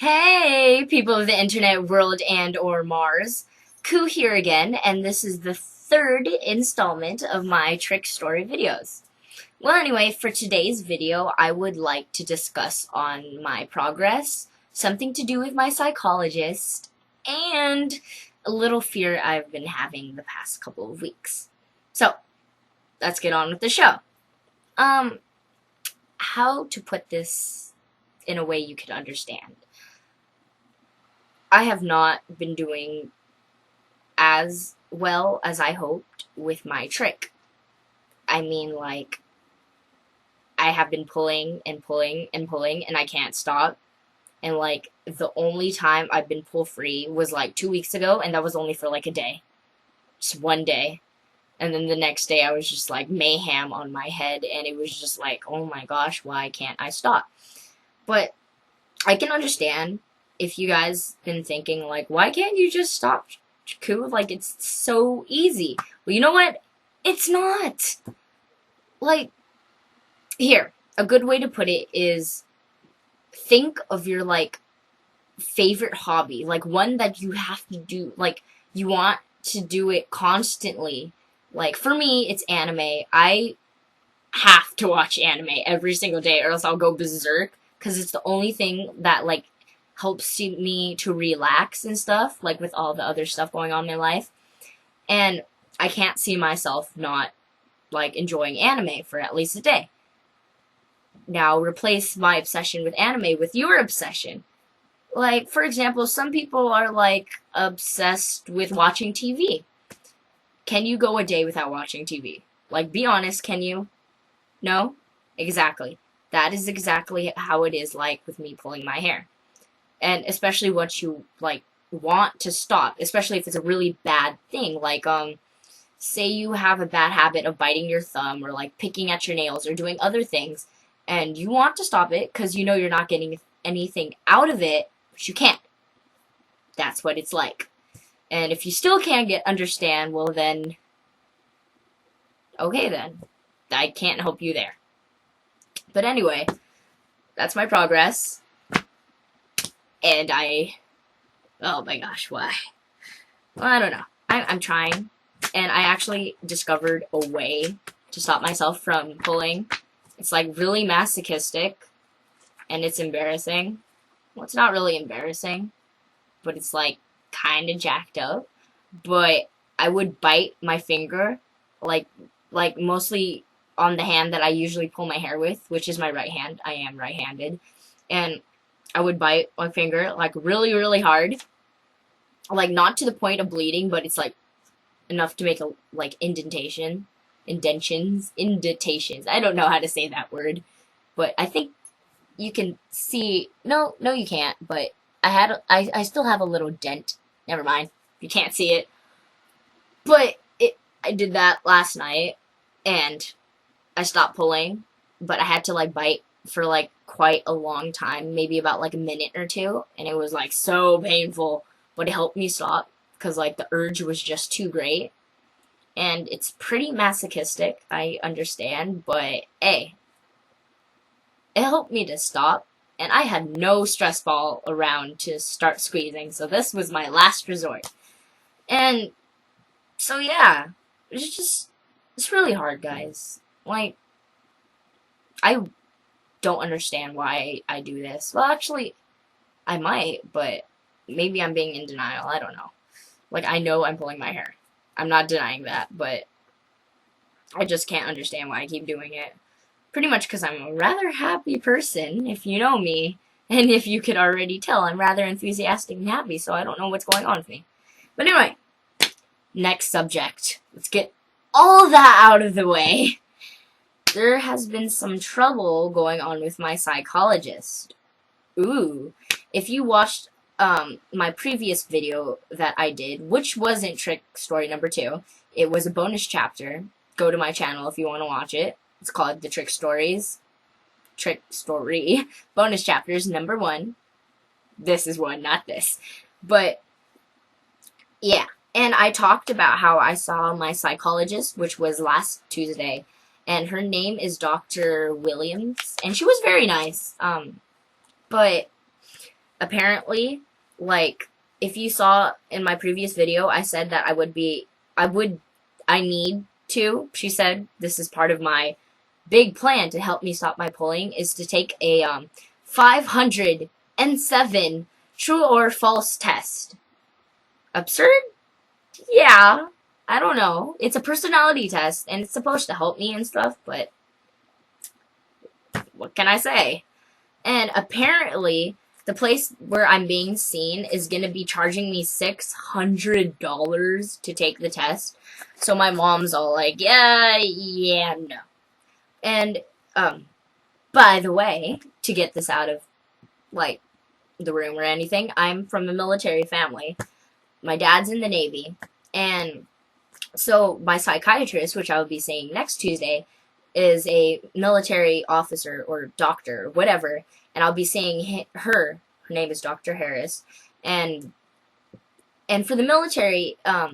Hey, people of the internet world and or Mars. Koo here again, and this is the third installment of my Trich Story videos. Well, anyway, for today's video, I would like to discuss on my progress, something to do with my psychologist, and a little fear I've been having the past couple of weeks. So, let's get on with the show. How to put this in a way you can understand. I have not been doing as well as I hoped with my trick. I mean, like, I have been pulling and pulling and pulling, and I can't stop. And, like, the only time I've been pull-free was, like, 2 weeks ago, and that was only for, like, a day. Just one day. And then the next day I was just, like, mayhem on my head, and it was just like, oh my gosh, why can't I stop? But I can understand if you guys been thinking, like, why can't you just stop, Koo? Like, it's so easy. Well, you know what? It's not. Like, here, a good way to put it is think of your, like, favorite hobby. Like, one that you have to do, like, you want to do it constantly. Like, for me, it's anime. I have to watch anime every single day, or else I'll go berserk, because it's the only thing that, like, helps me to relax and stuff, like with all the other stuff going on in my life. And I can't see myself not, like, enjoying anime for at least a day. Now, replace my obsession with anime with your obsession. Like, for example, some people are, like, obsessed with watching TV. Can you go a day without watching TV? Like, be honest, can you? No? Exactly. That is exactly how it is, like, with me pulling my hair. And especially once you, like, want to stop, especially if it's a really bad thing, like, say you have a bad habit of biting your thumb, or, like, picking at your nails, or doing other things, and you want to stop it, because you know you're not getting anything out of it, but you can't. That's what it's like. And if you still can't understand, well then, okay then. I can't help you there. But anyway, that's my progress. And oh my gosh, why? Well, I don't know. I'm trying. And I actually discovered a way to stop myself from pulling. It's, like, really masochistic. And it's embarrassing. Well, it's not really embarrassing. But it's, like, kind of jacked up. But I would bite my finger, like mostly on the hand that I usually pull my hair with, which is my right hand. I am right-handed. And I would bite my finger, like, really, really hard. Like, not to the point of bleeding, but it's, like, enough to make a, like, indentations. I don't know how to say that word. But I think you can see, no, you can't, but I still have a little dent. Never mind. You can't see it. But I did that last night, and I stopped pulling, but I had to, like, bite for, like, quite a long time, maybe about, like, a minute or two, and it was, like, so painful, but it helped me stop, because, like, the urge was just too great, and it's pretty masochistic, I understand, but, hey, it helped me to stop, and I had no stress ball around to start squeezing, so this was my last resort. And so, yeah, it's really hard, guys. Like, I don't understand why I do this. Well, actually, I might, but maybe I'm being in denial. I don't know. Like, I know I'm pulling my hair. I'm not denying that, but I just can't understand why I keep doing it. Pretty much because I'm a rather happy person, if you know me, and if you could already tell, I'm rather enthusiastic and happy, so I don't know what's going on with me. But anyway, next subject. Let's get all that out of the way. There has been some trouble going on with my psychologist. Ooh. If you watched my previous video that I did, which wasn't Trich Story number 2, it was a bonus chapter. Go to my channel if you want to watch it. It's called the Trich Story bonus chapters number 1. This is one, not this. But yeah, and I talked about how I saw my psychologist, which was last Tuesday, and her name is Dr. Williams, and she was very nice. But apparently, like, if you saw in my previous video, I said that I need to, she said, this is part of my big plan to help me stop my pulling, is to take a 507 true or false test. Absurd? Yeah. I don't know. It's a personality test, and it's supposed to help me and stuff, but what can I say? And apparently, the place where I'm being seen is going to be charging me $600 to take the test. So my mom's all like, yeah, no. And, by the way, to get this out of, like, the room or anything, I'm from a military family. My dad's in the Navy. And so my psychiatrist, which I will be seeing next Tuesday, is a military officer or doctor or whatever. And I'll be seeing her. Her name is Dr. Harris. And for the military, our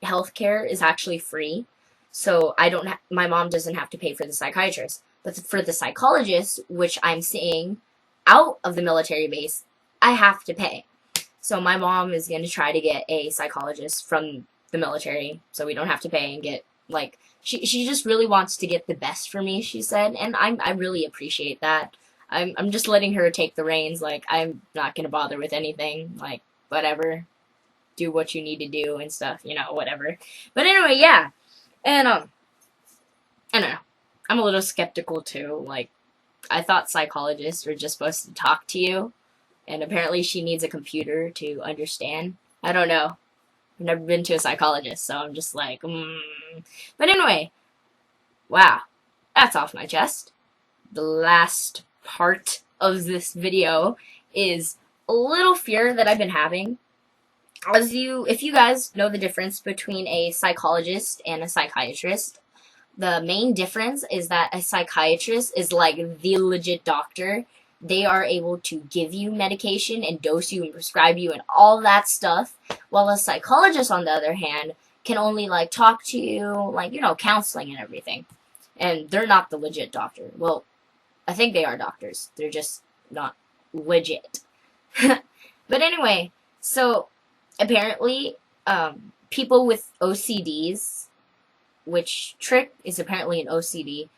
healthcare is actually free. So my mom doesn't have to pay for the psychiatrist. But for the psychologist, which I'm seeing out of the military base, I have to pay. So my mom is going to try to get a psychologist from the military so we don't have to pay and get, like, she just really wants to get the best for me, she said, and I really appreciate that. I'm just letting her take the reins. Like, I'm not going to bother with anything. Like, whatever. Do what you need to do and stuff, whatever. But anyway, yeah. And, I don't know. I'm a little skeptical, too. Like, I thought psychologists were just supposed to talk to you. And apparently she needs a computer to understand. I don't know. I've never been to a psychologist, so I'm just like, But anyway, wow. That's off my chest. The last part of this video is a little fear that I've been having. If you guys know the difference between a psychologist and a psychiatrist, the main difference is that a psychiatrist is like the legit doctor. They are able to give you medication and dose you and prescribe you and all that stuff, while a psychologist, on the other hand, can only, like, talk to you, like, counseling and everything. And they're not the legit doctor. Well, I think they are doctors. They're just not legit. But anyway, so apparently, people with OCDs, which Trich is apparently an OCD,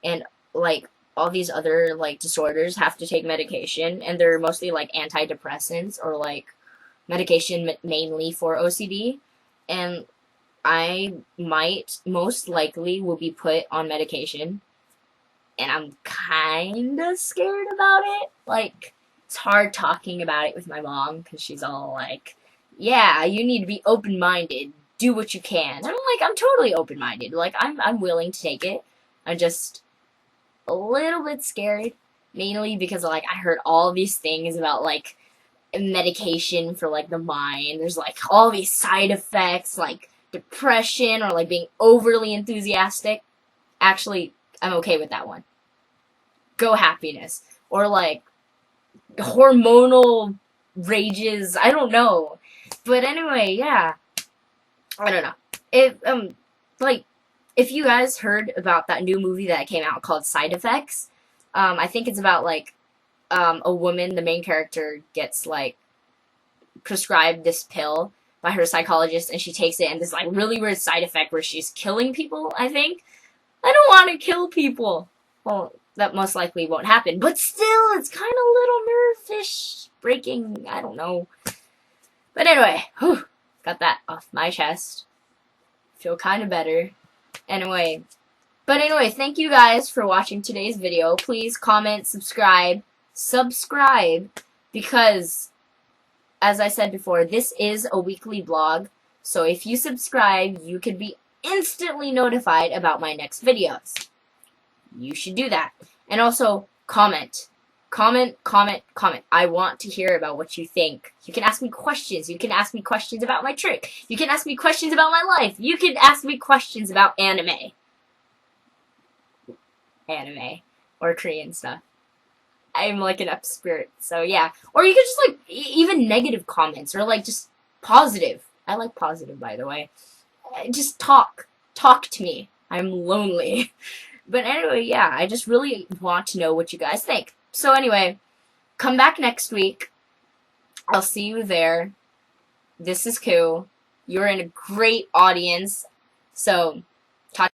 and, like, all these other, like, disorders have to take medication, and they're mostly, like, antidepressants or, like, medication mainly for OCD, and I most likely will be put on medication, and I'm kinda scared about it. Like, it's hard talking about it with my mom, because she's all like, yeah, you need to be open-minded, do what you can. And I'm like, I'm totally open-minded, like, I'm willing to take it. I'm just a little bit scared, mainly because, like, I heard all these things about, like, medication for, like, the mind. There's, like, all these side effects, like depression or, like, being overly enthusiastic. Actually, I'm okay with that one. Go happiness. Or, like, hormonal rages. I don't know. But anyway, yeah. I don't know. If you guys heard about that new movie that came out called Side Effects, I think it's about, like, a woman, the main character, gets, like, prescribed this pill by her psychologist, and she takes it, and this, like, really weird side effect where she's killing people, I think. I don't want to kill people. Well, that most likely won't happen, but still, it's kind of a little nerve-ish breaking, I don't know. But anyway, got that off my chest. Feel kind of better. Anyway, thank you guys for watching today's video. Please comment, subscribe, because, as I said before, this is a weekly vlog, so if you subscribe, you could be instantly notified about my next videos. You should do that. And also, comment. Comment. I want to hear about what you think. You can ask me questions. You can ask me questions about my trick. You can ask me questions about my life. You can ask me questions about anime. Or Korean stuff. I'm, like, an expert, so yeah. Or you could just, like, even negative comments, or, like, just positive. I like positive, by the way. Just talk. Talk to me. I'm lonely. But anyway, yeah, I just really want to know what you guys think. So anyway, come back next week. I'll see you there. This is Koo. You're in a great audience. So